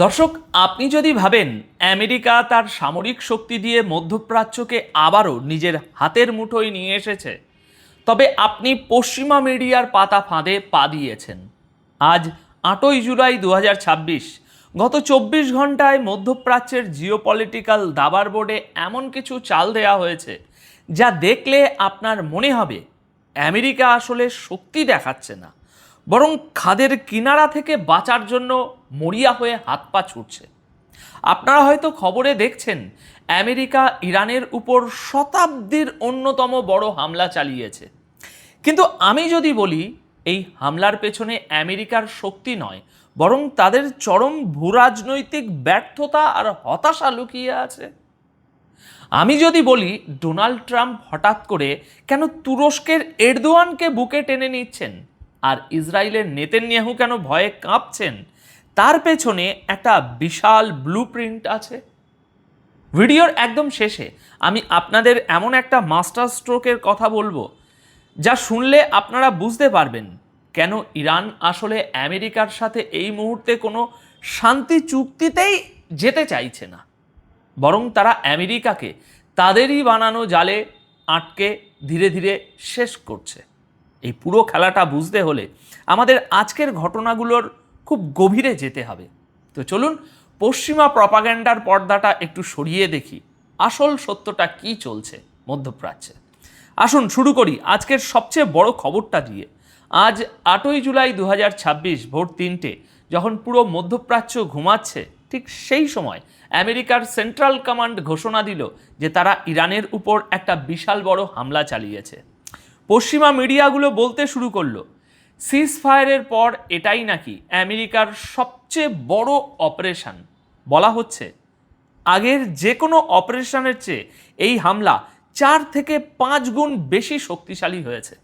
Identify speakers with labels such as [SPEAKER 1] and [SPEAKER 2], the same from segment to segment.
[SPEAKER 1] দর্শক, আপনি যদি ভাবেন আমেরিকা তার সামরিক শক্তি দিয়ে মধ্যপ্রাচ্যকে আবারও নিজের হাতের মুঠোয় নিয়ে এসেছে, তবে আপনি পশ্চিমা মিডিয়ার পাতা ফাঁদে পা দিয়েছেন। আজ ৮ই জুলাই ২০২৬, গত ২৪ ঘন্টায় মধ্যপ্রাচ্যের জিওপলিটিক্যাল দাবার বোর্ডে এমন কিছু চাল দেওয়া হয়েছে যা দেখলে আপনার মনে হবে আমেরিকা আসলে শক্তি দেখাচ্ছে না, বরং খাদের কিনারা থেকে বাঁচার জন্য মরিয়া হয়ে হাত পা ছুটছে। আপনারা হয়তো খবরে দেখছেন আমেরিকা ইরানের উপর শতাব্দীর অন্যতম বড় হামলা চালিয়েছে, কিন্তু আমি যদি বলি এই হামলার পেছনে আমেরিকার শক্তি নয়, বরং তাদের চরম ভূরাজনৈতিক ব্যর্থতা আর হতাশা লুকিয়ে আছে। আমি যদি বলি ডোনাল্ড ট্রাম্প হঠাৎ করে কেন তুরস্কের এরদোয়ানকে বুকে টেনে নিচ্ছেন আর ইসরায়েলের নেতানিয়াহু কেন ভয়ে কাঁপছেন, তার পেছনে একটা বিশাল ব্লুপ্রিন্ট আছে। ভিডিওর একদম শেষে আমি আপনাদের এমন একটা মাস্টার স্ট্রোকের কথা বলবো যা শুনলে আপনারা বুঝতে পারবেন কেন ইরান আসলে আমেরিকার সাথে এই মুহূর্তে কোনো শান্তি চুক্তিতেই যেতে চাইছে না, বরং তারা আমেরিকাকে তাদেরই বানানো জালে আটকে ধীরে ধীরে শেষ করছে। এই পুরো খেলাটা বুঝতে হলে আমাদের আজকের ঘটনাগুলোর খুব গভীরে যেতে হবে। তো চলুন পশ্চিমা প্রপাগ্যান্ডার পর্দাটা একটু সরিয়ে দেখি আসল সত্যটা কি চলছে মধ্যপ্রাচ্যে। আসুন শুরু করি আজকের সবচেয়ে বড় খবরটা দিয়ে। আজ ৮ই জুলাই ২০২৬ ভোর ৩টে, যখন পুরো মধ্যপ্রাচ্য ঘুমাচ্ছে, ঠিক সেই সময় আমেরিকার সেন্ট্রাল কমান্ড ঘোষণা দিল যে তারা ইরানের উপর একটা বিশাল বড় হামলা চালিয়েছে। পশ্চিমা মিডিয়াগুলো বলতে শুরু করলো সিজ ফায়ারের পর এটাই নাকি আমেরিকার সবচেয়ে বড় অপারেশন। বলা হচ্ছে আগের যে কোনো অপারেশনের চেয়ে এই হামলা ৪ থেকে ৫ গুণ বেশি শক্তিশালী হয়েছে।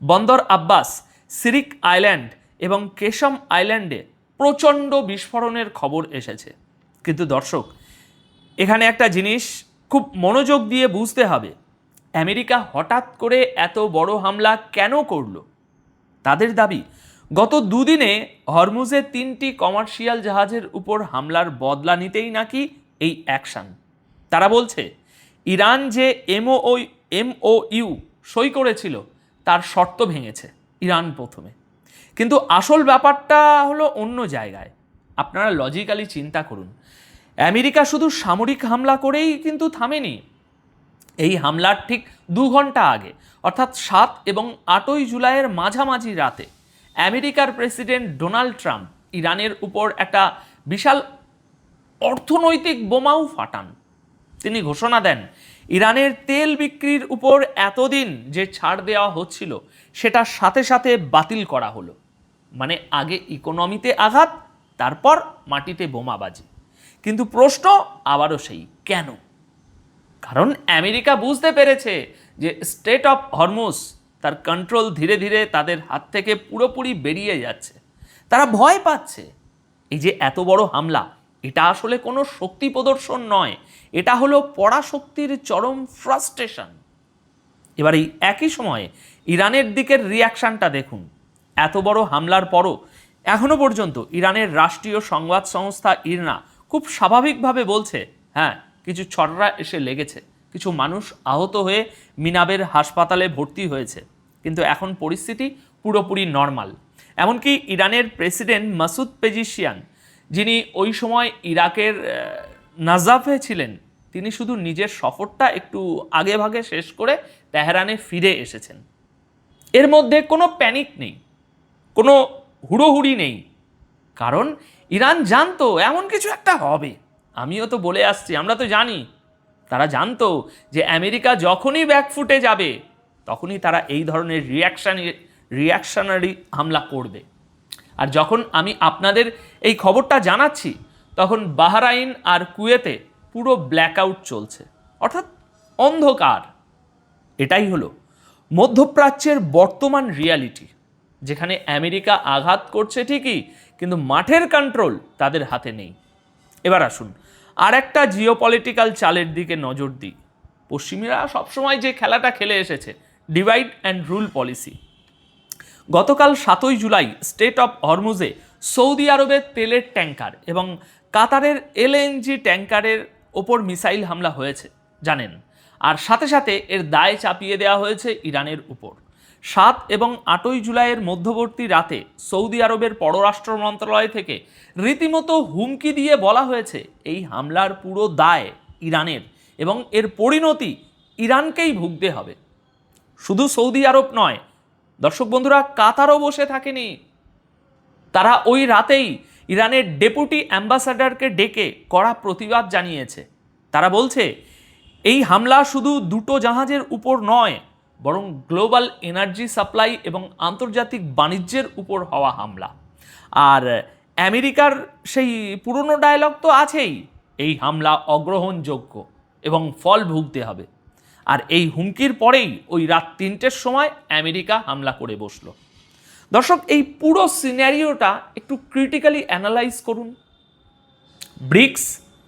[SPEAKER 1] বন্দর আব্বাস, সিরিক আইল্যান্ড এবং কেশম আইল্যান্ডে প্রচণ্ড বিস্ফোরণের খবর এসেছে। কিন্তু দর্শক, এখানে একটা জিনিস খুব মনোযোগ দিয়ে বুঝতে হবে, আমেরিকা হঠাৎ করে এত বড় হামলা কেন করল? তাদের দাবি গত দুদিনে হরমুজে ৩টি কমার্শিয়াল জাহাজের উপর হামলার বদলা নিতেই নাকি এই অ্যাকশন। তারা বলছে ইরান যে এমওইউ সই করেছিল তার শর্ত ভেঙেছে ইরান প্রথমে। কিন্তু আসল ব্যাপারটা হলো অন্য জায়গায়। আপনারা লজিক্যালি চিন্তা করুন, আমেরিকা শুধু সামরিক হামলা করেই কিন্তু থামেনি। এই হামলার ঠিক ২ ঘন্টা আগে, অর্থাৎ ৭ এবং ৮ই জুলাইয়ের মাঝামাঝি রাতে, আমেরিকার প্রেসিডেন্ট ডোনাল্ড ট্রাম্প ইরানের উপর একটা বিশাল অর্থনৈতিক বোমাও ফাটান। তিনি ঘোষণা দেন ইরানের তেল বিক্রির উপর এতদিন যে ছাড় দেওয়া হচ্ছিল সেটা সাথে সাথে বাতিল করা হলো। মানে আগে ইকোনমিতে আঘাত, তারপর মাটিতে বোমাবাজি। কিন্তু প্রশ্ন আবারও সেই, কেন? কারণ আমেরিকা বুঝতে পেরেছে যে স্ট্রেট অফ হরমুজ তার কন্ট্রোল ধীরে ধীরে তাদের হাত থেকে পুরোপুরি বেরিয়ে যাচ্ছে। তারা ভয় পাচ্ছে এই যে এত বড় হামলা, এটা আসলে কোনো শক্তি প্রদর্শন নয়, এটা হলো পরাশক্তির চরম ফ্রাস্ট্রেশন। এবার এই একই সময়ে ইরানের দিকের রিয়াকশানটা দেখুন। এত বড় হামলার পরও এখনো পর্যন্ত ইরানের রাষ্ট্রীয় সংবাদ সংস্থা ইরনা খুব স্বাভাবিকভাবে বলছে, হ্যাঁ, কিছু ছররা এসে লেগেছে, কিছু মানুষ আহত হয়ে মিনাবের হাসপাতালে ভর্তি হয়েছে, কিন্তু এখন পরিস্থিতি পুরোপুরি নর্মাল। এমনকি ইরানের প্রেসিডেন্ট মাসুদ পেজিশিয়ান, যিনি ওই সময় ইরাকের নাজাফে ছিলেন, তিনি শুধু নিজের সফরটা একটু আগে ভাগে শেষ করে তেহরানে ফিরে এসেছেন। এর মধ্যে কোনো প্যানিক নেই, কোনো হুড়োহুড়ি নেই, কারণ ইরান জানতো এমন কিছু একটা হবে। আমিও তো বলে আসছি, আমরা তো জানি, তারা জানতো যে আমেরিকা যখনই ব্যাকফুটে যাবে তখনই তারা এই ধরনের রিয়াকশনারি হামলা করবে। আর যখন আমি আপনাদের এই খবরটা জানাচ্ছি তখন বাহরাইন আর কুয়েতে পুরো ব্ল্যাকআউট চলছে, অর্থাৎ অন্ধকার। এটাই হলো মধ্যপ্রাচ্যের বর্তমান রিয়ালিটি, যেখানে আমেরিকা আঘাত করছে ঠিকই, কিন্তু মাঠের কন্ট্রোল তাদের হাতে নেই। এবার আসুন আর একটা জিওপলিটিক্যাল চালের দিকে নজর দিই। পশ্চিমীরা সবসময় যে খেলাটা খেলে এসেছে, ডিভাইড অ্যান্ড রুল পলিসি। গতকাল ৭ই জুলাই স্ট্রেট অফ হরমুজে সৌদি আরবের তেলের ট্যাঙ্কার এবং কাতারের এলএনজি ট্যাঙ্কারের ওপর মিসাইল হামলা হয়েছে জানেন, আর সাথে সাথে এর দায় চাপিয়ে দেওয়া হয়েছে ইরানের উপর। 7 এবং 8ই জুলাইয়ের মধ্যবর্তী রাতে সৌদি আরবের পররাষ্ট্র মন্ত্রণালয় থেকে রীতিমতো হুমকি দিয়ে বলা হয়েছে এই হামলার পুরো দায় ইরানের এবং এর পরিণতি ইরানকেই ভুগতে হবে। শুধু সৌদি আরব নয় দর্শক বন্ধুরা, কাতারও বসে থাকেনি। তারা ওই রাতেই ইরানের ডেপুটি অ্যাম্বাসাডারকে ডেকে কড়া প্রতিবাদ জানিয়েছে। তারা বলছে এই হামলা শুধু দুটো জাহাজের উপর নয়, বরং গ্লোবাল এনার্জি সাপ্লাই এবং আন্তর্জাতিক বাণিজ্যের উপর হওয়া হামলা। আর আমেরিকার সেই পুরনো ডায়লগ তো আছেই, এই হামলা অগ্রহণযোগ্য এবং ফল ভুগতে হবে। আর এই হুমকির পরেই ওই রাত 3টের সময় আমেরিকা হামলা করে বসল। দর্শক, এই পুরো সিনারিওটা একটু ক্রিটিক্যালি অ্যানালাইজ করুন। ব্রিক্স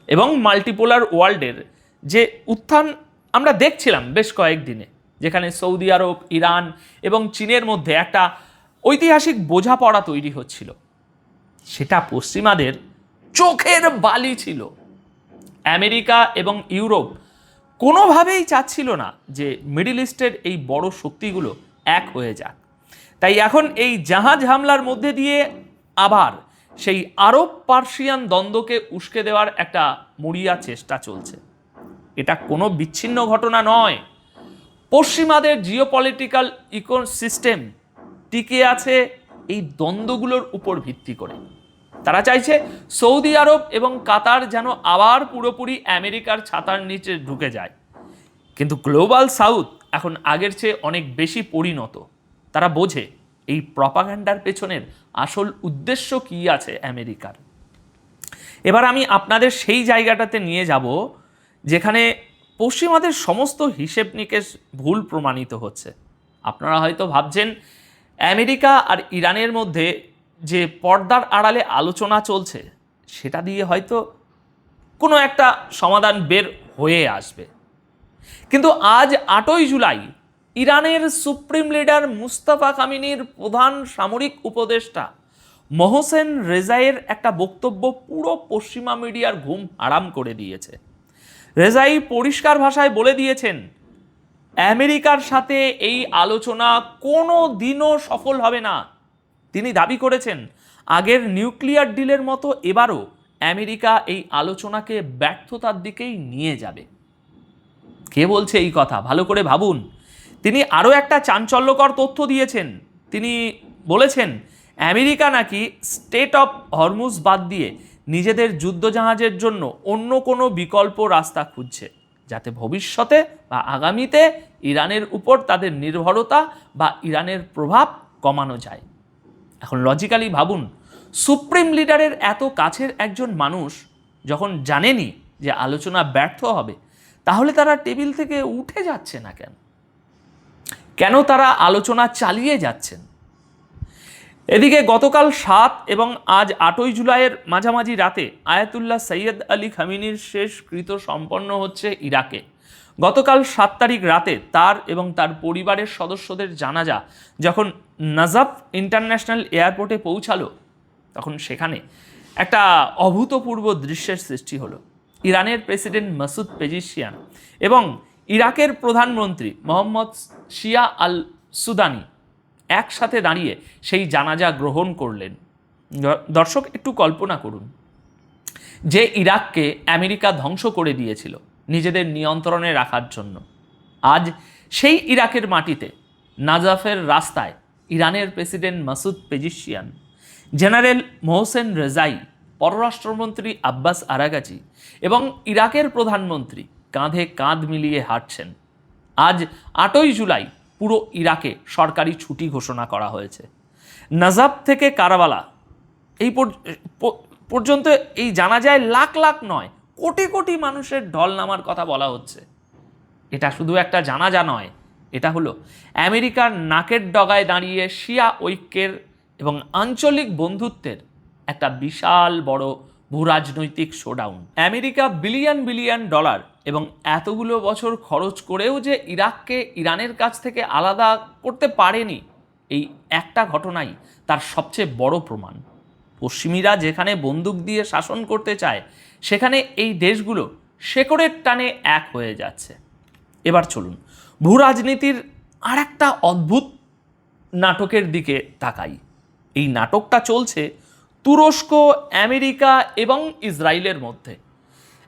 [SPEAKER 1] এবং মাল্টিপোলার ওয়ার্ল্ডের যে উত্থান আমরা দেখছিলাম বেশ কয়েকদিনে, যেখানে সৌদি আরব, ইরান এবং চীনের মধ্যে একটা ঐতিহাসিক বোঝাপড়া তৈরি হচ্ছিল, সেটা পশ্চিমাদের চোখের বালি ছিল। আমেরিকা এবং ইউরোপ কোনোভাবেই চাচ্ছিল না যে মিডল ইস্টের এই বড় শক্তিগুলো এক হয়ে যাক। তাই এখন এই জাহাজ হামলার মধ্যে দিয়ে আবার সেই আরব পার্সিয়ান দ্বন্দ্বকে উস্কে দেওয়ার একটা মরিয়া চেষ্টা চলছে। এটা কোনো বিচ্ছিন্ন ঘটনা নয়। পশ্চিমাদের জিওপলিটিক্যাল ইকোসিস্টেম টিকে আছে এই দ্বন্দ্বগুলোর উপর ভিত্তি করে। তারা চাইছে সৌদি আরব এবং কাতার যেন আবার পুরোপুরি আমেরিকার ছাতার নিচে ঢুকে যায়। কিন্তু গ্লোবাল সাউথ এখন আগের চেয়ে অনেক বেশি পরিণত। তারা বোঝে এই প্রপাগান্ডার পেছনের আসল উদ্দেশ্য কী আছে আমেরিকার। এবার আমি আপনাদের সেই জায়গাটাতে নিয়ে যাব যেখানে পশ্চিমাদের সমস্ত হিসেব নিকেশ ভুল প্রমাণিত হচ্ছে। আপনারা হয়তো ভাবছেন আমেরিকা আর ইরানের মধ্যে যে পর্দার আড়ালে আলোচনা চলছে সেটা দিয়ে হয়তো কোনো একটা সমাধান বের হয়ে আসবে। কিন্তু আজ 8ই জুলাই ইরানের সুপ্রিম লিডার মুস্তাফা কামিনীর প্রধান সামরিক উপদেষ্টা মোহসেন রেজাইয়ের একটা বক্তব্য পুরো পশ্চিমা মিডিয়ার ঘুম হারাম করে দিয়েছে। রেজাই পরিষ্কার ভাষায় বলে দিয়েছেন আমেরিকার সাথে এই আলোচনা কোনো দিনও সফল হবে না। তিনি দাবি করেছেন আগের নিউক্লিয়ার ডিলের মতো এবারও আমেরিকা এই আলোচনাকে ব্যর্থতার দিকেই নিয়ে যাবে। কে বলছে এই কথা? ভালো করে ভাবুন। তিনি আরও একটা চাঞ্চল্যকর তথ্য দিয়েছেন। তিনি বলেছেন আমেরিকা নাকি স্টেট অফ হরমুজ বাদ দিয়ে নিজেদের যুদ্ধজাহাজের জন্য অন্য কোনো বিকল্প রাস্তা খুঁজছে, যাতে ভবিষ্যতে বা আগামীতে ইরানের উপর তাদের নির্ভরতা বা ইরানের প্রভাব কমানো যায়। এখন লজিক্যালি ভাবুন, সুপ্রিম লিডারের এত কাছের একজন মানুষ যখন জানেনি যে আলোচনা ব্যর্থ হবে, তাহলে তারা টেবিল থেকে উঠে যাচ্ছে না কেন? কেন তারা আলোচনা চালিয়ে যাচ্ছেন? এদিকে গতকাল 7 এবং আজ 8ই জুলাইয়ের মাঝামাঝি রাতে আয়াতুল্লাহ সৈয়দ আলী খামেনির শেষকৃত্য সম্পন্ন হচ্ছে ইরাকে। গতকাল 7 তারিখ রাতে তার এবং তার পরিবারের সদস্যদের জানাজা যখন নাজাফ ইন্টারন্যাশনাল এয়ারপোর্টে পৌঁছালো, তখন সেখানে একটা অভূতপূর্ব দৃশ্যের সৃষ্টি হলো। ইরানের প্রেসিডেন্ট মাসুদ পেজিশিয়ান এবং ইরাকের প্রধানমন্ত্রী মোহাম্মদ শিয়া আল সুদানি একসাথে দাঁড়িয়ে সেই জানাজা গ্রহণ করলেন। দর্শক, একটু কল্পনা করুন যে ইরাককে আমেরিকা ধ্বংস করে দিয়েছিল নিজেদের নিয়ন্ত্রণে রাখার জন্য। আজ সেই ইরাকের মাটিতে নাজাফের রাস্তায় ইরানের president Masoud Pezeshkian, general Mohsen Rezaei, পররাষ্ট্রমন্ত্রী আব্বাস আরাগাচি এবং ইরাকের প্রধানমন্ত্রী কাঁধে কাঁধ মিলিয়ে হাঁটছেন। আজ 8ই জুলাই পুরো ইরাকে সরকারি ছুটি ঘোষণা করা হয়েছে। নাজাফ থেকে কারাবালা এই পর্যন্ত এই জানাজায় লাখ লাখ নয়, কোটি কোটি মানুষের ঢল নামার কথা বলা হচ্ছে। এটা শুধু একটা জানাজা নয়, এটা হলো আমেরিকার নাকের ডগায় দাঁড়িয়ে শিয়া ঐক্যের এবং আঞ্চলিক বন্ধুত্বের একটা বিশাল বড় ভূরাজনৈতিক showdown. America billion billion dollar এবং এতগুলো বছর খরচ করেও যে ইরাককে ইরানের কাছ থেকে আলাদা করতে পারেনি, এই একটা ঘটনাই তার সবচেয়ে বড় প্রমাণ। পশ্চিমীরা যেখানে বন্দুক দিয়ে শাসন করতে চায় সেখানে এই দেশগুলো শেকড়ের টানে এক হয়ে যাচ্ছে। এবার চলুন ভূ রাজনীতির আর একটা অদ্ভুত নাটকের দিকে তাকাই। এই নাটকটা চলছে তুরস্ক, আমেরিকা এবং ইসরায়েলের মধ্যে।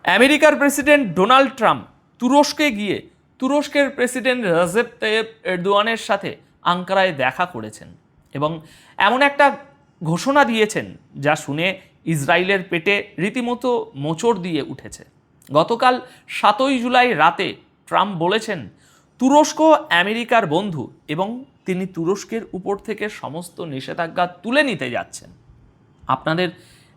[SPEAKER 1] আমেরিকার প্রেসিডেন্ট ডোনাল্ড ট্রাম্প তুরস্কে গিয়ে তুরস্কের প্রেসিডেন্ট রজেপ তাইয়েপ এরদোয়ানের সাথে আঙ্কারায় দেখা করেছেন এবং এমন একটা ঘোষণা দিয়েছেন যা শুনে ইসরায়েলের পেটে রীতিমতো মোচড় দিয়ে উঠেছে। গতকাল 7ই জুলাই রাতে ট্রাম্প বলেছেন তুরস্ক আমেরিকার বন্ধু এবং তিনি তুরস্কের উপর থেকে সমস্ত নিষেধাজ্ঞা তুলে নিতে যাচ্ছেন। আপনাদের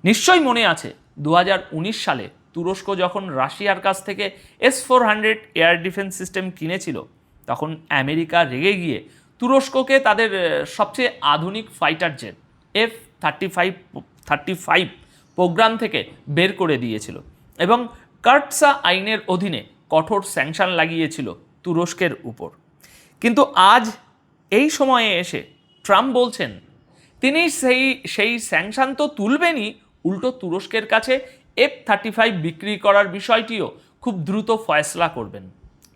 [SPEAKER 1] নিশ্চয়ই মনে আছে 2019 সালে তুরস্ক যখন রাশিয়ার কাছ থেকে S-400 এয়ার ডিফেন্স সিস্টেম কিনেছিল, তখন আমেরিকা রেগে গিয়ে তুরস্ককে তাদের সবচেয়ে আধুনিক ফাইটার জেট F-35 প্রোগ্রাম থেকে বের করে দিয়েছিল এবং কার্টসা আইনের অধীনে কঠোর স্যাংশন লাগিয়েছিল তুরস্কের উপর। কিন্তু আজ এই সময়ে এসে ট্রাম্প বলছেন তিনি সেই স্যাংশন তো তুলবেনই, উল্টো তুরস্কের কাছে F-35 বিক্রি করার বিষয়টিও খুব দ্রুত ফয়সলা করবেন।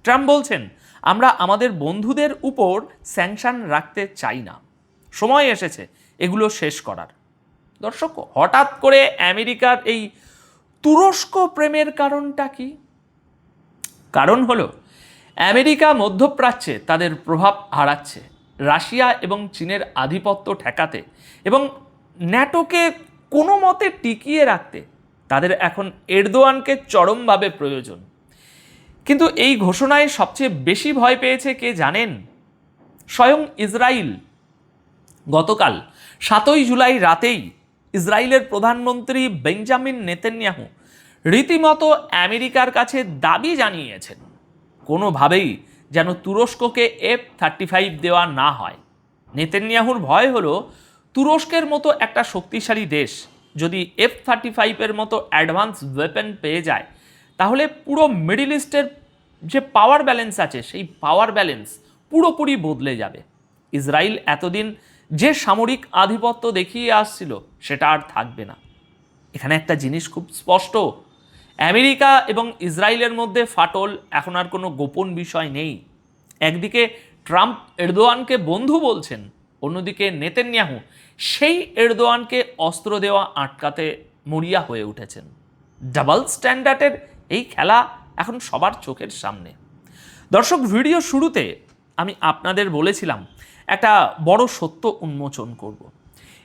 [SPEAKER 1] ট্রাম্প বলছেন আমরা আমাদের বন্ধুদের উপর স্যাংশন রাখতে চাই না, সময় এসেছে এগুলো শেষ করার। দর্শক, হঠাৎ করে আমেরিকার এই তুরস্ক প্রেমের কারণটা কি? কারণ হলো আমেরিকা মধ্যপ্রাচ্যে তাদের প্রভাব হারাচ্ছে রাশিয়া এবং চীনের আধিপত্য ঠেকাতে এবং ন্যাটোকে কোনো মতে টিকিয়ে রাখতে তাদের এখন এরদোয়ানকে চরমভাবে প্রয়োজন। কিন্তু এই ঘোষণায় সবচেয়ে বেশি ভয় পেয়েছে কে জানেন? স্বয়ং ইসরায়েল। গতকাল 7ই জুলাই রাতেই ইসরায়েলের প্রধানমন্ত্রী বেঞ্জামিন নেতানিয়াহু রীতিমতো আমেরিকার কাছে দাবি জানিয়েছেন কোনোভাবেই যেন তুরস্ককে F-35 দেওয়া না হয়। নেতানিয়াহুর ভয় হলো তুরস্কের মতো একটা শক্তিশালী দেশ যদি F-35 মতো অ্যাডভান্স ওয়েপন পেয়ে যায় তাহলে পুরো মিডল ইস্টের যে পাওয়ার ব্যালেন্স আছে সেই পাওয়ার ব্যালেন্স পুরোপুরি বদলে যাবে। ইসরায়েল এতদিন যে সামরিক আধিপত্য দেখিয়ে আসছিল সেটা আর থাকবে না। এখানে একটা জিনিস খুব স্পষ্ট, আমেরিকা এবং ইসরায়েলের মধ্যে ফাটল এখন আর কোনো গোপন বিষয় নেই। একদিকে ট্রাম্প এরদোয়ানকে বন্ধু বলছেন, অন্যদিকে নেতানিয়াহু সেই এরদোয়ানকে অস্ত্র দেওয়া আটকাতে মরিয়া হয়ে উঠেছেন। ডাবল স্ট্যান্ডার্ডের এই খেলা এখন সবার চোখের সামনে। দর্শক, ভিডিও শুরুতে আমি আপনাদের বলেছিলাম একটা বড় সত্য উন্মোচন করব।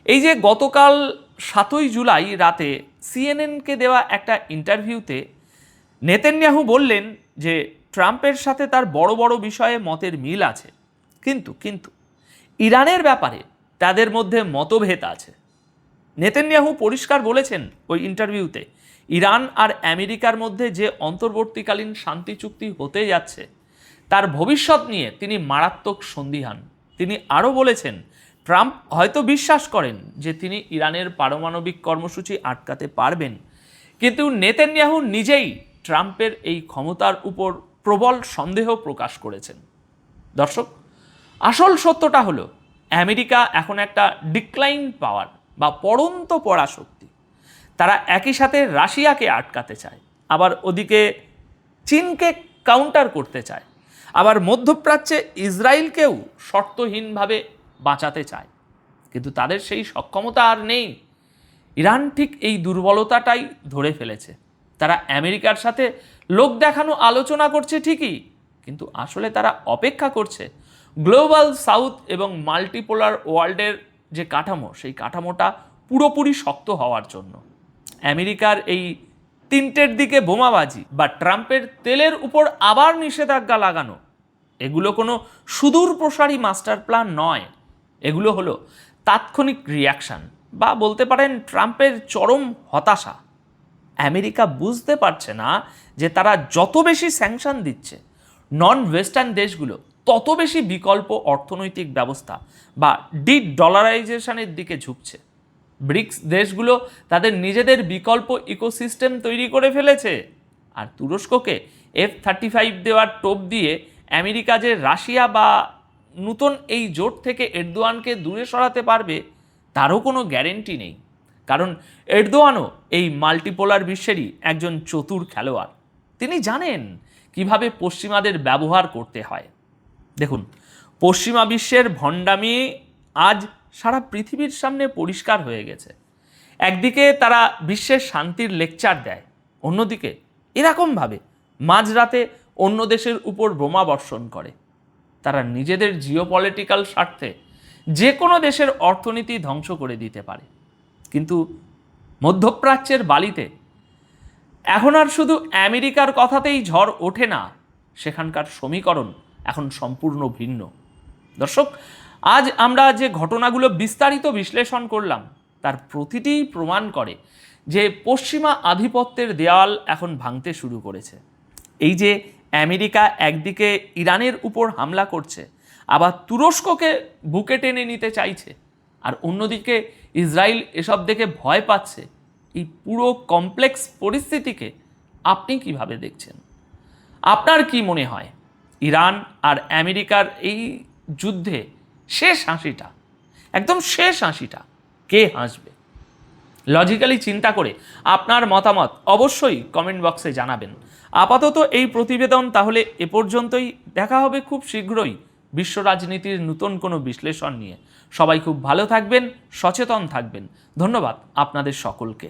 [SPEAKER 1] এই যে গতকাল 7ই জুলাই রাতে সিএনএনকে দেওয়া একটা ইন্টারভিউতে নেতানিয়াহু বললেন যে ট্রাম্পের সাথে তার বড় বড় বিষয়ে মতের মিল আছে, কিন্তু ইরানের ব্যাপারে তাদের মধ্যে মতভেদ আছে। নেতানিয়াহু পরিষ্কার বলেছেন ওই ইন্টারভিউতে ইরান আর আমেরিকার মধ্যে যে অন্তর্বর্তীকালীন শান্তি চুক্তি হতে যাচ্ছে তার ভবিষ্যৎ নিয়ে তিনি মারাত্মক সন্দিহান। তিনি আরও বলেছেন ট্রাম্প হয়তো বিশ্বাস করেন যে তিনি ইরানের পারমাণবিক কর্মসূচি আটকাতে পারবেন, কিন্তু নেতানিয়াহু নিজেই ট্রাম্পের এই ক্ষমতার উপর প্রবল সন্দেহ প্রকাশ করেছেন। দর্শক, আসল সত্যটা হলো আমেরিকা এখন একটা ডিক্লাইন পাওয়ার বা পড়ন্ত পরাশক্তি। তারা একই সাথে রাশিয়াকে আটকাতে চায়, আবার ওদিকে চীনকে কাউন্টার করতে চায়, আবার মধ্যপ্রাচ্যে ইসরায়েলকেও শর্তহীনভাবে বাঁচাতে চায়, কিন্তু তাদের সেই সক্ষমতা আর নেই। ইরান ঠিক এই দুর্বলতাটাই ধরে ফেলেছে। তারা আমেরিকার সাথে লোক দেখানো আলোচনা করছে ঠিকই, কিন্তু আসলে তারা অপেক্ষা করছে গ্লোবাল সাউথ এবং মাল্টিপোলার ওয়ার্ল্ডের যে কাঠামো সেই কাঠামোটা পুরোপুরি শক্ত হওয়ার জন্য। আমেরিকার এই 3টের দিকে বোমাবাজি বা ট্রাম্পের তেলের উপর আবার নিষেধাজ্ঞা লাগানো, এগুলো কোনো সুদূর প্রসারী মাস্টার প্ল্যান নয়। এগুলো হলো তাৎক্ষণিক রিয়াকশান বা বলতে পারেন ট্রাম্পের চরম হতাশা। আমেরিকা বুঝতে পারছে না যে তারা যত বেশি স্যাংশন দিচ্ছে নন ওয়েস্টার্ন দেশগুলো তত বেশি বিকল্প অর্থনৈতিক ব্যবস্থা বা ডলারাইজেশনের দিকে ঝুঁকছে। ব্রিক্স দেশগুলো তাদের নিজেদের বিকল্প ইকোসিস্টেম তৈরি করে ফেলেছে, আর তুরস্ককে F-35 দেওয়ার টোপ দিয়ে আমেরিকা যে রাশিয়া বা নূতন এই জোট থেকে এরদোয়ানকে দূরে সরাতে পারবে তারও কোনো গ্যারেন্টি নেই। কারণ এরদোয়ানও এই মাল্টিপোলার বিশ্বেরই একজন চতুর খেলোয়াড়। তিনি জানেন কিভাবে পশ্চিমাদের ব্যবহার করতে হয়। দেখুন, পশ্চিমা বিশ্বের ভণ্ডামি আজ সারা পৃথিবীর সামনে পরিষ্কার হয়ে গেছে। একদিকে তারা বিশ্বের শান্তির লেকচার দেয়, অন্যদিকে এরকমভাবে মাঝরাতে অন্য দেশের উপর বোমা বর্ষণ করে। তারা নিজেদের জিওপলিটিক্যাল স্বার্থে যে কোনো দেশের অর্থনীতি ধ্বংস করে দিতে পারে। কিন্তু মধ্যপ্রাচ্যের বালিতে এখন আর শুধু আমেরিকার কথাতেই ঝড় ওঠে না, সেখানকার সমীকরণ এখন সম্পূর্ণ ভিন্ন। দর্শক, আজ আমরা যে ঘটনাগুলো বিস্তারিত বিশ্লেষণ করলাম তার প্রতিটিই প্রমাণ করে যে পশ্চিমা আধিপত্যের দেওয়াল এখন ভাঙতে শুরু করেছে। এই যে আমেরিকা একদিকে ইরানের উপর হামলা করছে, আবার তুরস্ককে বুকে টেনে নিতে চাইছে, আর অন্যদিকে ইসরায়েল এসব দেখে ভয় পাচ্ছে, এই পুরো কমপ্লেক্স পরিস্থিতিকে আপনি কিভাবে দেখছেন? আপনার কি মনে হয় ইরান আর আমেরিকার এই যুদ্ধে শেষ হাসিটা, একদম শেষ হাসিটা কে হাসবে? লজিক্যালি চিন্তা করে আপনার মতামত অবশ্যই কমেন্ট বক্সে জানাবেন। আপাতত এই প্রতিবেদন তাহলে এ পর্যন্তই। দেখা হবে খুব শীঘ্রই বিশ্ব রাজনীতির নতুন কোনো বিশ্লেষণ নিয়ে। সবাই খুব ভালো থাকবেন, সচেতন থাকবেন। ধন্যবাদ আপনাদের সকলকে।